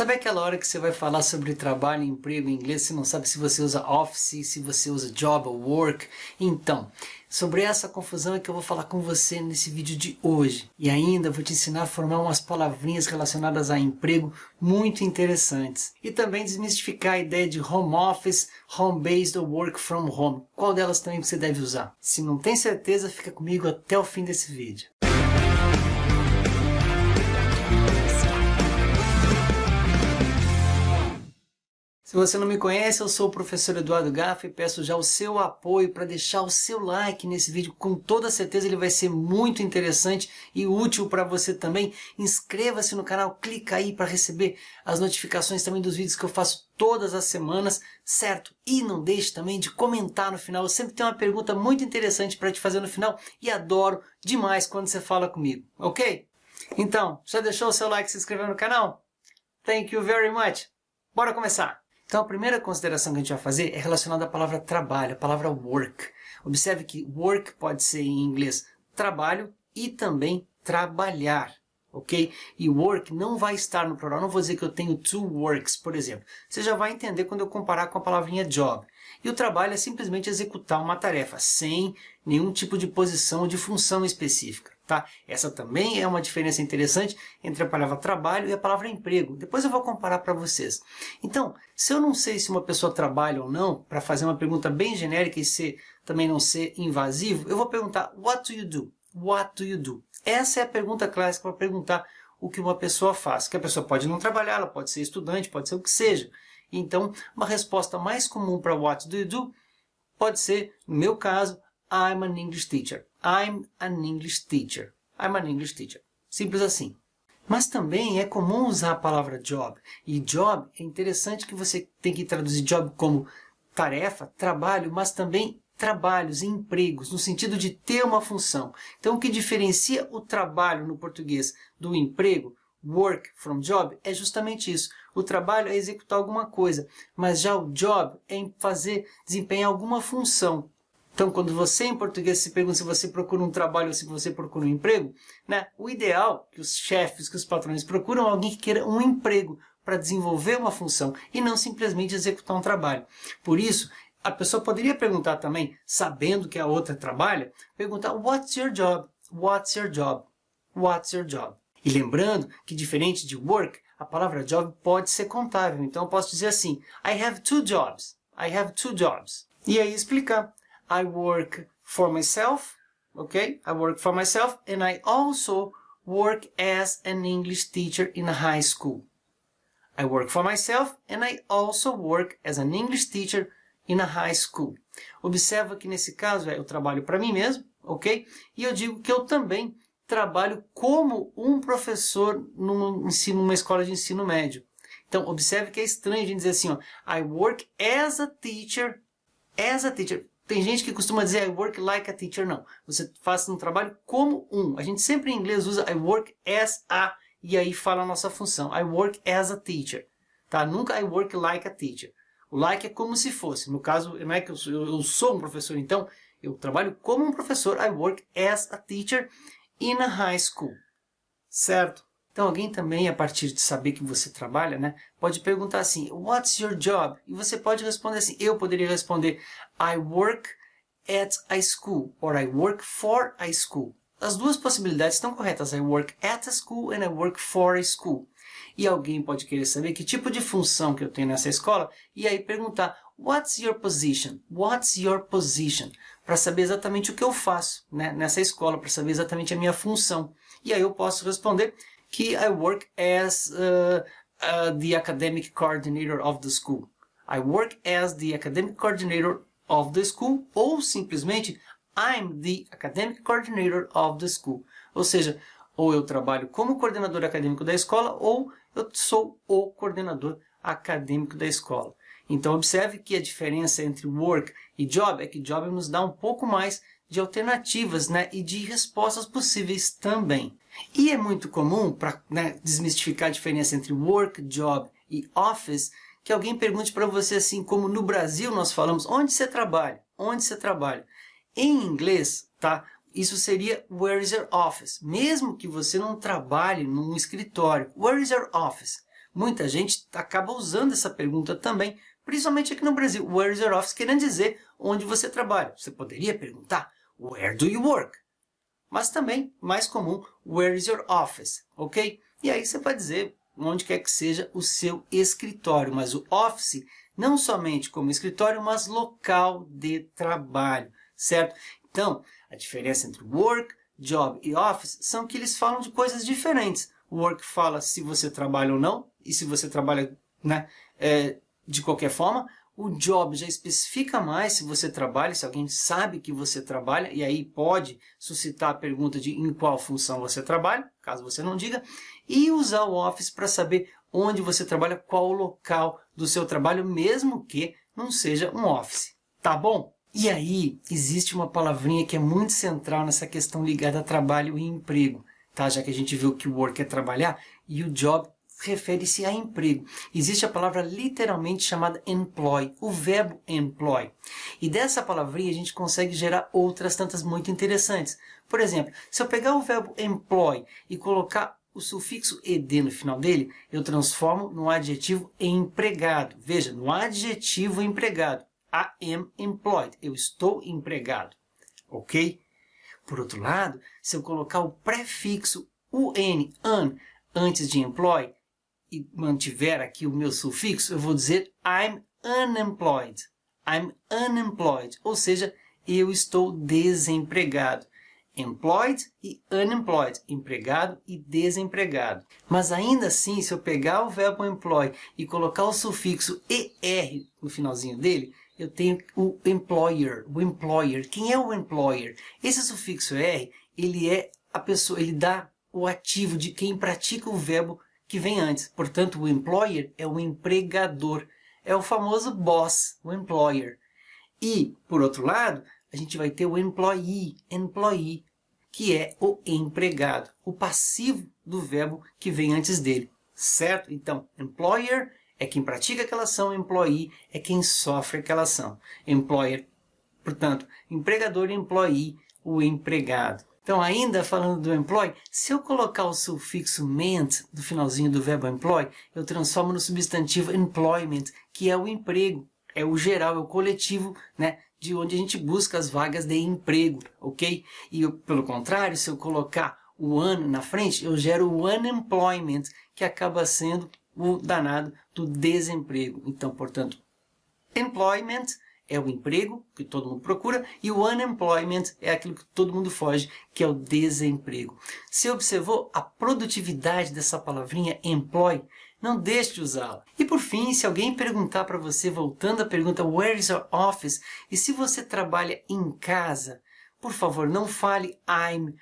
Sabe aquela hora que você vai falar sobre trabalho e emprego em inglês, você não sabe se você usa office, se você usa job ou work? Então, sobre essa confusão é que eu vou falar com você nesse vídeo de hoje. E ainda vou te ensinar a formar umas palavrinhas relacionadas a emprego muito interessantes. E também desmistificar a ideia de home office, home based ou work from home. Qual delas também você deve usar? Se não tem certeza, fica comigo até o fim desse vídeo. Se você não me conhece, eu sou o professor Eduardo Gaffa e peço já o seu apoio para deixar o seu like nesse vídeo. Com toda certeza ele vai ser muito interessante e útil para você também. Inscreva-se no canal, clica aí para receber as notificações também dos vídeos que eu faço todas as semanas, certo? E não deixe também de comentar no final. Eu sempre tenho uma pergunta muito interessante para te fazer no final e adoro demais quando você fala comigo, ok? Então, já deixou o seu like e se inscreveu no canal? Thank you very much! Bora começar! Então a primeira consideração que a gente vai fazer é relacionada à palavra trabalho, a palavra work. Observe que work pode ser em inglês trabalho e também trabalhar, ok? E work não vai estar no plural, não vou dizer que eu tenho two works, por exemplo. Você já vai entender quando eu comparar com a palavrinha job. E o trabalho é simplesmente executar uma tarefa, sem nenhum tipo de posição ou de função específica. Tá? Essa também é uma diferença interessante entre a palavra trabalho e a palavra emprego. Depois eu vou comparar para vocês. Então, se eu não sei se uma pessoa trabalha ou não, para fazer uma pergunta bem genérica e também não ser invasivo, eu vou perguntar, what do you do? What do you do? Essa é a pergunta clássica para perguntar o que uma pessoa faz. Que a pessoa pode não trabalhar, ela pode ser estudante, pode ser o que seja. Então, uma resposta mais comum para what do you do pode ser, no meu caso, I'm an English teacher. I'm an English teacher. I'm an English teacher. Simples assim. Mas também é comum usar a palavra job. E job, é interessante que você tem que traduzir job como tarefa, trabalho, mas também trabalhos e empregos, no sentido de ter uma função. Então, o que diferencia o trabalho no português do emprego, work from job, é justamente isso. O trabalho é executar alguma coisa, mas já o job é desempenhar alguma função. Então, quando você em português se pergunta se você procura um trabalho ou se você procura um emprego, né, o ideal que os chefes, que os patrões procuram é alguém que queira um emprego para desenvolver uma função e não simplesmente executar um trabalho. Por isso, a pessoa poderia perguntar também, sabendo que a outra trabalha, perguntar what's your job? What's your job? What's your job? E lembrando que diferente de work, a palavra job pode ser contável. Então eu posso dizer assim, I have two jobs. I have two jobs. E aí explicar. I work for myself, okay? I work for myself and I also work as an English teacher in a high school. I work for myself and I also work as an English teacher in a high school. Observa que nesse caso eu trabalho para mim mesmo, ok? E eu digo que eu também trabalho como um professor numa escola de ensino médio. Então, observe que é estranho a gente dizer assim, ó, I work as a teacher, as a teacher. Tem gente que costuma dizer I work like a teacher. Não, você faz um trabalho como um. A gente sempre em inglês usa I work as a, e aí fala a nossa função. I work as a teacher. Tá? Nunca I work like a teacher. O like é como se fosse. No caso, não é que eu sou um professor, então eu trabalho como um professor. I work as a teacher in a high school. Certo? Então alguém também, a partir de saber que você trabalha, né, pode perguntar assim, what's your job? E você pode responder assim, eu poderia responder, I work at a school, or I work for a school. As duas possibilidades estão corretas, I work at a school and I work for a school. E alguém pode querer saber que tipo de função que eu tenho nessa escola, e aí perguntar, what's your position? What's your position? Para saber exatamente o que eu faço, né, nessa escola, para saber exatamente a minha função. E aí eu posso responder que I work as the academic coordinator of the school. I work as the academic coordinator of the school, ou simplesmente I'm the academic coordinator of the school. Ou seja, ou eu trabalho como coordenador acadêmico da escola, ou eu sou o coordenador acadêmico da escola. Então observe que a diferença entre work e job é que job nos dá um pouco mais de alternativas, né, e de respostas possíveis também. E é muito comum, para, né, desmistificar a diferença entre work, job e office, que alguém pergunte para você assim, como no Brasil nós falamos, onde você trabalha? Onde você trabalha? Em inglês, tá? Isso seria where is your office? Mesmo que você não trabalhe num escritório, where is your office? Muita gente acaba usando essa pergunta também, principalmente aqui no Brasil. Where is your office? Querendo dizer onde você trabalha. Você poderia perguntar, where do you work? Mas também, mais comum, where is your office? Ok? E aí você vai dizer onde quer que seja o seu escritório. Mas o office, não somente como escritório, mas local de trabalho. Certo? Então, a diferença entre work, job e office são que eles falam de coisas diferentes. O work fala se você trabalha ou não, e se você trabalha, né, de qualquer forma. O job já especifica mais se você trabalha, se alguém sabe que você trabalha, e aí pode suscitar a pergunta de em qual função você trabalha, caso você não diga, e usar o office para saber onde você trabalha, qual o local do seu trabalho, mesmo que não seja um office. Tá bom? E aí, existe uma palavrinha que é muito central nessa questão ligada a trabalho e emprego, tá? Já que a gente viu que o work é trabalhar e o job refere-se a emprego. Existe a palavra literalmente chamada employ, o verbo employ. E dessa palavrinha a gente consegue gerar outras tantas muito interessantes. Por exemplo, se eu pegar o verbo employ e colocar o sufixo ed no final dele, eu transformo no adjetivo empregado. Veja, no adjetivo empregado. I am employed. Eu estou empregado. Ok? Por outro lado, se eu colocar o prefixo un, antes de employ, e mantiver aqui o meu sufixo, eu vou dizer I'm unemployed. I'm unemployed. Ou seja, eu estou desempregado. Employed e unemployed. Empregado e desempregado. Mas ainda assim, se eu pegar o verbo employ e colocar o sufixo er no finalzinho dele, eu tenho o employer. O employer. Quem é o employer? Esse sufixo er, ele é a pessoa, ele dá o ativo de quem pratica o verbo que vem antes. Portanto, o employer é o empregador. É o famoso boss, o employer. E, por outro lado, a gente vai ter o employee, que é o empregado, o passivo do verbo que vem antes dele. Certo? Então, employer é quem pratica aquela ação, employee é quem sofre aquela ação. Employer, portanto, empregador e employee, o empregado. Então, ainda falando do employ, se eu colocar o sufixo ment do finalzinho do verbo employ, eu transformo no substantivo employment, que é o emprego, é o geral, é o coletivo, né, de onde a gente busca as vagas de emprego, ok? E eu, pelo contrário, se eu colocar o un na frente, eu gero o unemployment, que acaba sendo o danado do desemprego. Então, portanto, employment é o emprego que todo mundo procura e o unemployment é aquilo que todo mundo foge, que é o desemprego. Você observou a produtividade dessa palavrinha employ? Não deixe de usá-la. E por fim, se alguém perguntar para você, voltando à pergunta where is your office? E se você trabalha em casa, por favor, não fale I'm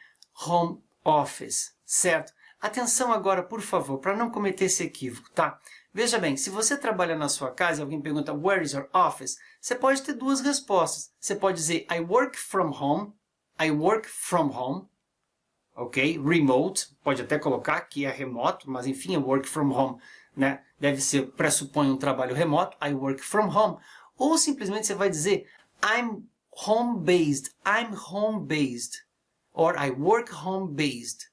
home office, certo? Atenção agora, por favor, para não cometer esse equívoco, tá? Veja bem, se você trabalha na sua casa e alguém pergunta where is your office, você pode ter duas respostas. Você pode dizer I work from home, ok? Remote, pode até colocar que é remoto, mas enfim, é work from home, né? Deve ser, pressupõe um trabalho remoto, I work from home. Ou simplesmente você vai dizer I'm home-based, or I work home-based.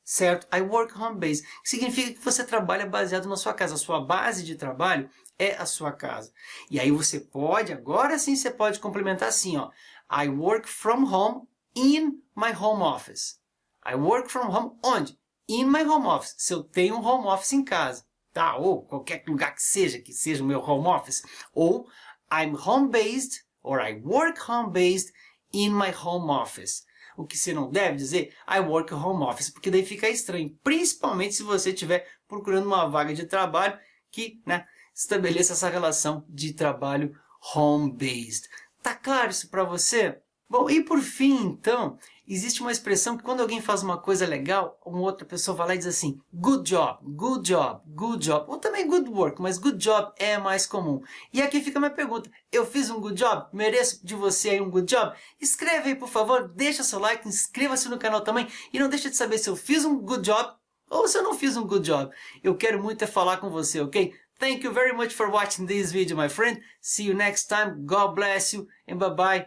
Certo? I work home-based. Significa que você trabalha baseado na sua casa. A sua base de trabalho é a sua casa. E aí você pode, agora sim você pode complementar assim, ó. I work from home in my home office. I work from home onde? In my home office. Se eu tenho um home office em casa, tá? Ou qualquer lugar que seja o meu home office. Ou I'm home-based, or I work home-based in my home office. O que você não deve dizer, I work home office, porque daí fica estranho, principalmente se você estiver procurando uma vaga de trabalho que, né, estabeleça essa relação de trabalho home-based. Tá claro isso para você? Bom, e por fim, então, existe uma expressão que quando alguém faz uma coisa legal, uma outra pessoa vai lá e diz assim, good job, good job, good job, ou também good work, mas good job é mais comum. E aqui fica a minha pergunta, eu fiz um good job? Mereço de você aí um good job? Escreve aí, por favor, deixa seu like, inscreva-se no canal também, e não deixa de saber se eu fiz um good job ou se eu não fiz um good job. Eu quero muito falar com você, ok? Thank you very much for watching this video, my friend. See you next time. God bless you and bye-bye.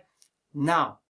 Now.